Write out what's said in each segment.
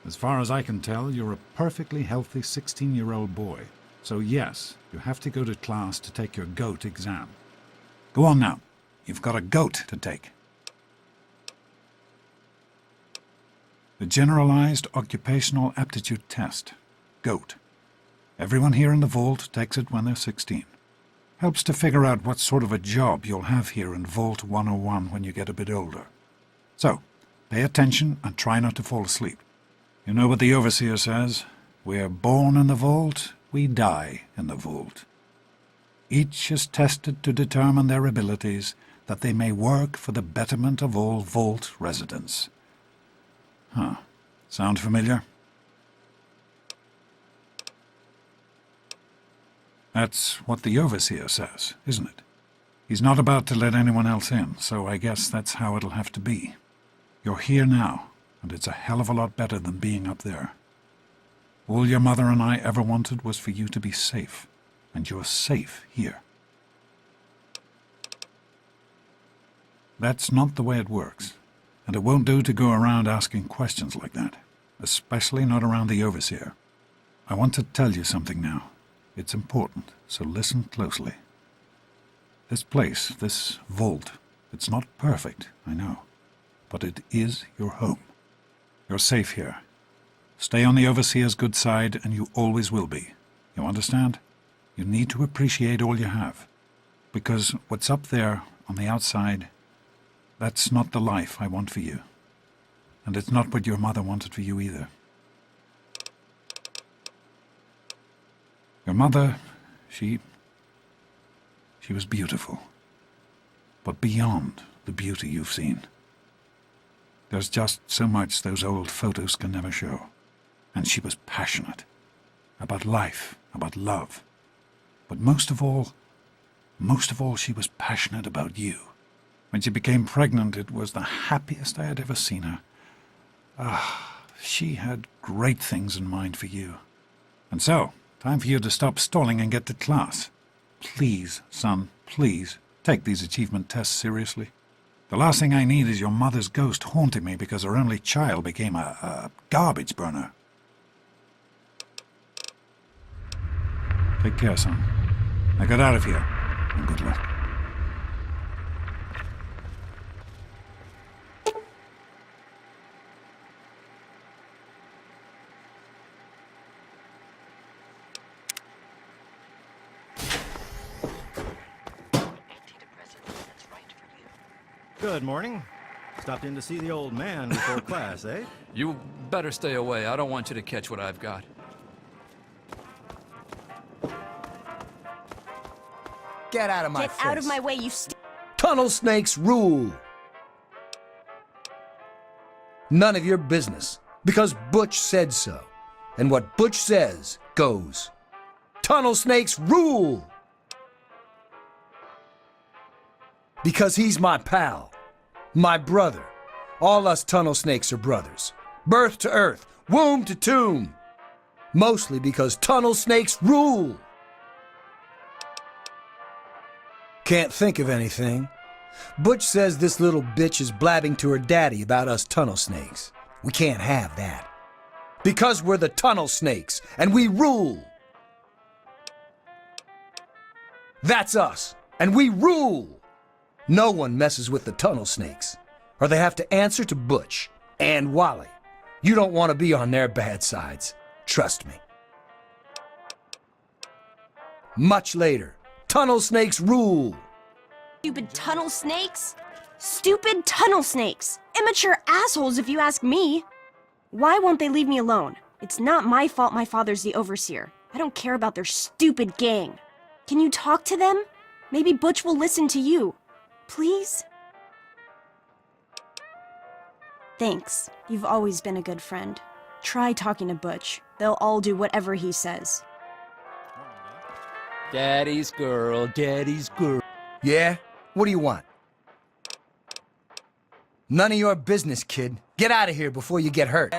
As far as I can tell, you're a perfectly healthy 16-year-old boy. So yes, you have to go to class to take your GOAT exam. Go on now. You've got a GOAT to take. The Generalized Occupational Aptitude Test. GOAT. Everyone here in the Vault takes it when they're 16. Helps to figure out what sort of a job you'll have here in Vault 101 when you get a bit older. So, pay attention and try not to fall asleep. You know what the Overseer says? We're born in the Vault, we die in the Vault. Each is tested to determine their abilities, that they may work for the betterment of all Vault residents. Huh. Sound familiar? That's what the Overseer says, isn't it? He's not about to let anyone else in, so I guess that's how it'll have to be. You're here now, and it's a hell of a lot better than being up there. All your mother and I ever wanted was for you to be safe, and you're safe here. That's not the way it works, and it won't do to go around asking questions like that, especially not around the Overseer. I want to tell you something now. It's important, so listen closely. This place, this vault, it's not perfect, I know, but it is your home. You're safe here. Stay on the Overseer's good side, and you always will be. You understand? You need to appreciate all you have, because what's up there on the outside, that's not the life I want for you. And it's not what your mother wanted for you either. Your mother, she was beautiful, but beyond the beauty you've seen. There's just so much those old photos can never show. And she was passionate about life, about love. But most of all, she was passionate about you. When she became pregnant, it was the happiest I had ever seen her. She had great things in mind for you. And so, time for you to stop stalling and get to class. Please, son, please, take these achievement tests seriously. The last thing I need is your mother's ghost haunting me because her only child became a garbage burner. Take care, son. Now get out of here, and good luck. Good morning. Stopped in to see the old man before class, eh? You better stay away. I don't want you to catch what I've got. Get out of my face. Get out of my way, you Tunnel snakes rule. None of your business, because Butch said so. And what Butch says goes. Tunnel snakes rule. Because he's my pal. My brother. All us tunnel snakes are brothers. Birth to earth, womb to tomb. Mostly because tunnel snakes rule. Can't think of anything. Butch says this little bitch is blabbing to her daddy about us tunnel snakes. We can't have that. Because we're the tunnel snakes, and we rule. That's us, and we rule. No one messes with the tunnel snakes, or they have to answer to Butch and Wally. You don't want to be on their bad sides. Trust me. Much later, tunnel snakes rule. stupid tunnel snakes? Stupid tunnel snakes! Immature assholes, if you ask me! Why won't they leave me alone? It's not my fault my father's the overseer. I don't care about their stupid gang. Can you talk to them? Maybe Butch will listen to you. Please? Thanks. You've always been a good friend. Try talking to Butch. They'll all do whatever he says. Daddy's girl, daddy's girl. Yeah? What do you want? None of your business, kid. Get out of here before you get hurt.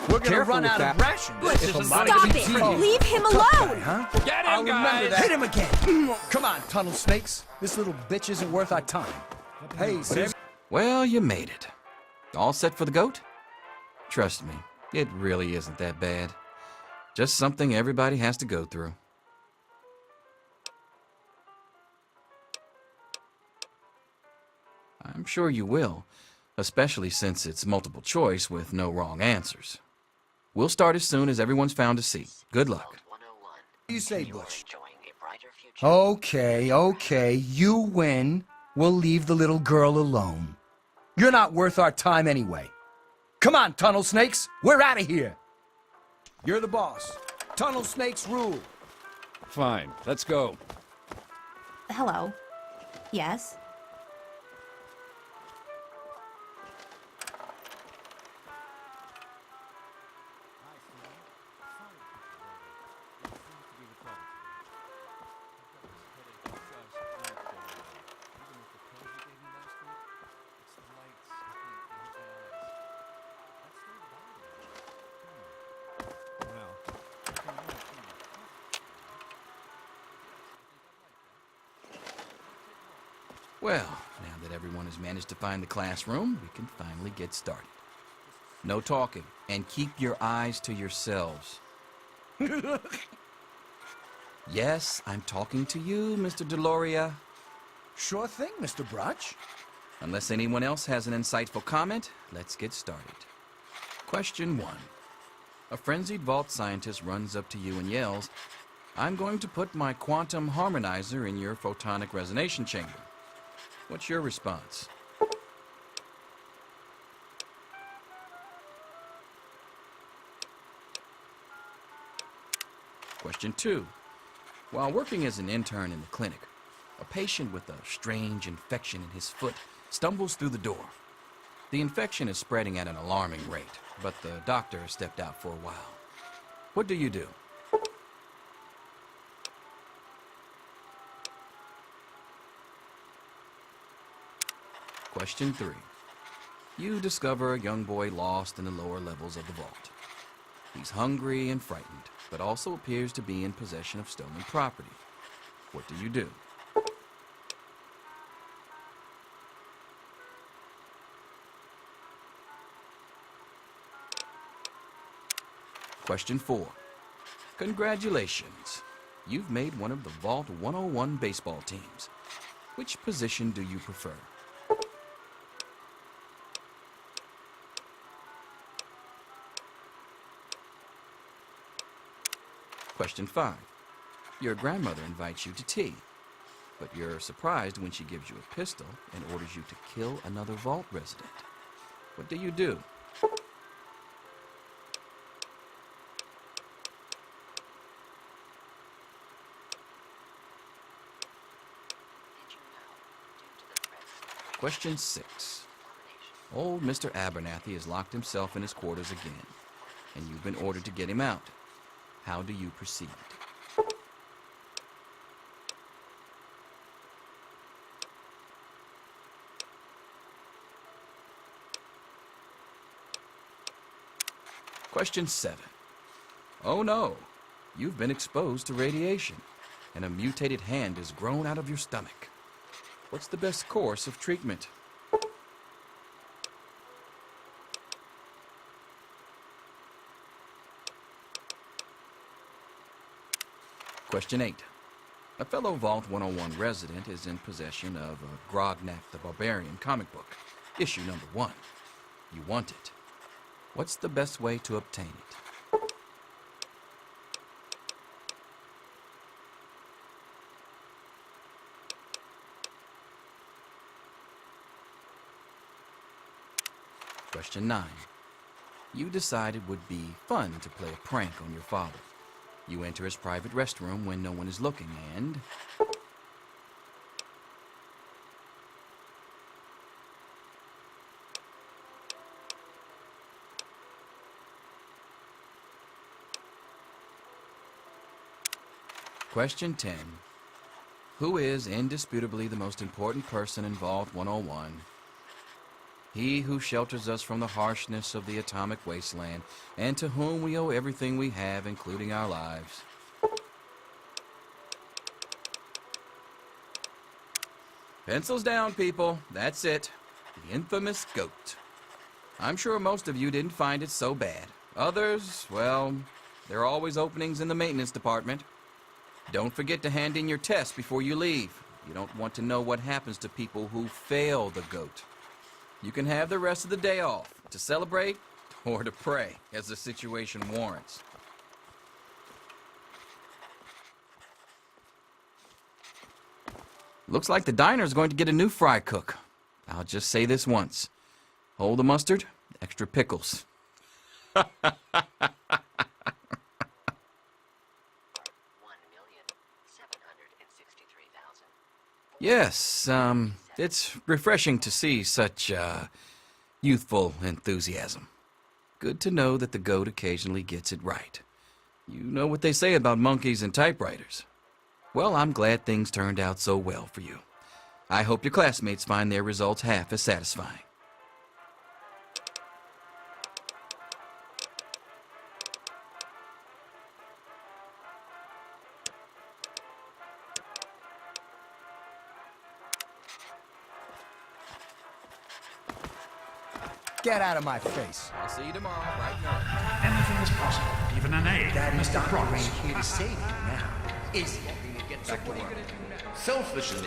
We're gonna run out of rations. Stop it! Leave him alone! Huh? Get him, I'll remember guys! that. Hit him again! Come on, tunnel snakes. This little bitch isn't worth our time. Hey, sis. Well, you made it. All set for the goat? Trust me, it really isn't that bad. Just something everybody has to go through. I'm sure you will, especially since it's multiple choice with no wrong answers. We'll start as soon as everyone's found a seat. Good luck. What do you say, Butch? Okay, you win. We'll leave the little girl alone. You're not worth our time anyway. Come on, tunnel snakes, we're out of here. You're the boss. Tunnel snakes rule. Fine, let's go. Hello. Yes? Well, now that everyone has managed to find the classroom, we can finally get started. No talking, and keep your eyes to yourselves. Yes, I'm talking to you, Mr. Deloria. Sure thing, Mr. Brotch. Unless anyone else has an insightful comment, let's get started. Question 1. A frenzied vault scientist runs up to you and yells, "I'm going to put my quantum harmonizer in your photonic resonation chamber." What's your response? Question 2. While working as an intern in the clinic, a patient with a strange infection in his foot stumbles through the door. The infection is spreading at an alarming rate, but the doctor has stepped out for a while. What do you do? Question 3. You discover a young boy lost in the lower levels of the vault. He's hungry and frightened, but also appears to be in possession of stolen property. What do you do? Question 4. Congratulations. You've made one of the Vault 101 baseball teams. Which position do you prefer? Question 5. Your grandmother invites you to tea, but you're surprised when she gives you a pistol and orders you to kill another vault resident. What do you do? Question 6. Old Mr. Abernathy has locked himself in his quarters again, and you've been ordered to get him out. How do you proceed? Question 7. Oh no, you've been exposed to radiation, and a mutated hand has grown out of your stomach. What's the best course of treatment? Question 8. A fellow Vault 101 resident is in possession of a Grognak the Barbarian comic book, issue number 1. You want it. What's the best way to obtain it? Question 9. You decide it would be fun to play a prank on your father. You enter his private restroom when no one is looking and... Question 10. Who is indisputably the most important person in Vault 101? He who shelters us from the harshness of the atomic wasteland, and to whom we owe everything we have, including our lives. Pencils down, people. That's it. The infamous GOAT. I'm sure most of you didn't find it so bad. Others, well, there are always openings in the maintenance department. Don't forget to hand in your test before you leave. You don't want to know what happens to people who fail the GOAT. You can have the rest of the day off to celebrate or to pray, as the situation warrants. Looks like the diner's going to get a new fry cook. I'll just say this once. Hold the mustard, extra pickles. Yes, it's refreshing to see such, youthful enthusiasm. Good to know that the GOAT occasionally gets it right. You know what they say about monkeys and typewriters. Well, I'm glad things turned out so well for you. I hope your classmates find their results half as satisfying. Get out of my face. I'll see you tomorrow, bright and early. Anything is possible, even an A. Mr. Promise. Here to save you now. Is Selfish and